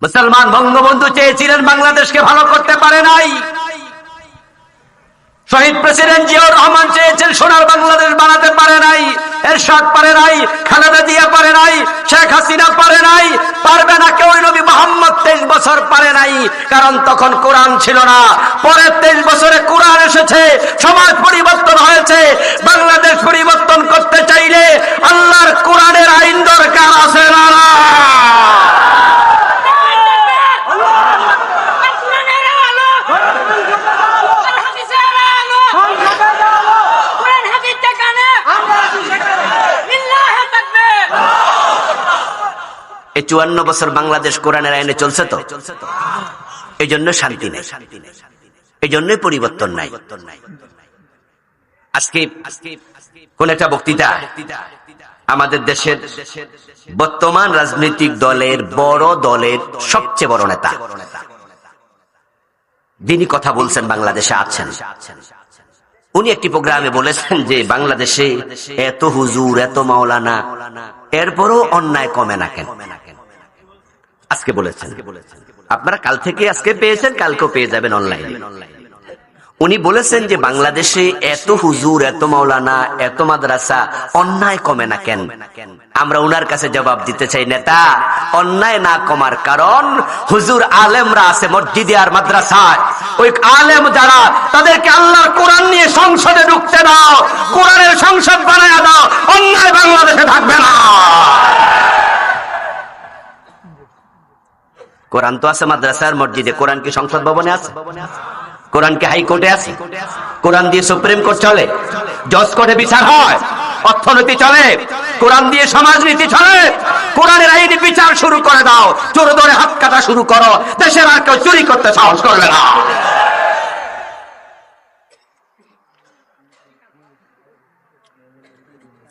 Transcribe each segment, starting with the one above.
মুসলমান বঙ্গবন্ধু চেয়েছিলেন বাংলাদেশকে ভালো করতে পারে নাই। শহীদ প্রেসিডেন্ট জিয়াউর রহমান চেয়েছেন সোনার বাংলাদেশ বানাতে পারে নাই। এরশাদ পারে নাই, খালেদা জিয়া পারে নাই, শেখ হাসিনা পারে নাই, পারবে না কেউ। নবী মুহাম্মদ 23 বছর পারে নাই, কারণ তখন কোরআন ছিল না। পরে 23 বছরে কোরআন এসেছে, সমাজ পরিবর্তন হয়েছে। বাংলাদেশ পরিবর্তন করতে চাইলে আল্লাহর কোরআনের আইন দরকার আছে না? এই 54 বছর বাংলাদেশ কোরআনের আইনে চলছে তো, এই জন্য শান্তি নেই, এই জন্যই পরিবর্তন নাই। আজকে কোন একটা বক্তৃতা আমাদের দেশের বর্তমান রাজনৈতিক দলের বড় দলের সবচেয়ে বড় নেতা যিনি কথা বলছেন, বাংলাদেশে আছেন, উনি একটি প্রোগ্রামে বলেছেন যে বাংলাদেশে এত হুজুর, এত মাওলানা, এরপরও অন্যায় কমে না কেন? আজকে বলেছেন, আপনারা কাল থেকে আজকে পেয়েছেন, কালকেও পেয়ে যাবেন অনলাইনে। উনি বলেছেন যে বাংলাদেশে এত হুজুর, এত মাওলানা, এত মাদ্রাসা, অন্যায় কমে না কেন? আমরা উনার কাছে জবাব দিতে চাই, নেতা, অন্যায় না কমার কারণ হুজুর আলেমরা আছে মসজিদে আর মাদ্রাসায়। ওই আলেম যারা, তাদেরকে আল্লাহর কোরআন নিয়ে সংসদে ঢুকতে দাও, কোরআনের সংসদ বানায় দাও, অন্যায় বাংলাদেশে থাকবে না। কোরআন তো আছে মাদ্রাসার মসজিদে, কোরআন কি সংসদ ভবনে আছে? কোরআন কি হাইকোর্টে আছে? কোরআন দিয়ে সুপ্রিম কোর্ট চলে, জজ কোর্টে বিচার হয়, অর্থনীতি চলে, কোরআন দিয়ে সমাজনীতি চলে। কোরআনের আইনি বিচার শুরু করে দাও, চোর ধরে হাত কাটা শুরু করো, দেশের আর কেউ চুরি করতে সাহস করবে না।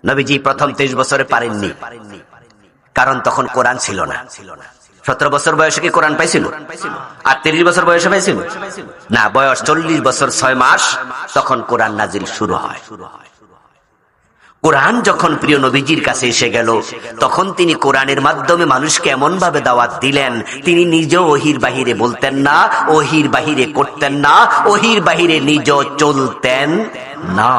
নবীজি প্রথম 23 বছরে পারেননি, কারণ তখন কোরআন ছিল না। 17 বছর বয়সে কি কোরআন পাইছিল? আর 30 বছর বয়সে পাইছিল না, বয়স 40 বছর 6 মাস, তখন কোরআন নাজিল শুরু হয়। কোরআন যখন প্রিয় নবীজির কাছে এসে গেল, তখন তিনি কোরআনের মাধ্যমে মানুষকে এমন ভাবে দাওয়াত দিলেন, তিনি নিজেও ওহির বাহিরে বলতেন না, ওহির বাহিরে করতেন না, ওহির বাহিরে নিজেও চলতেন না।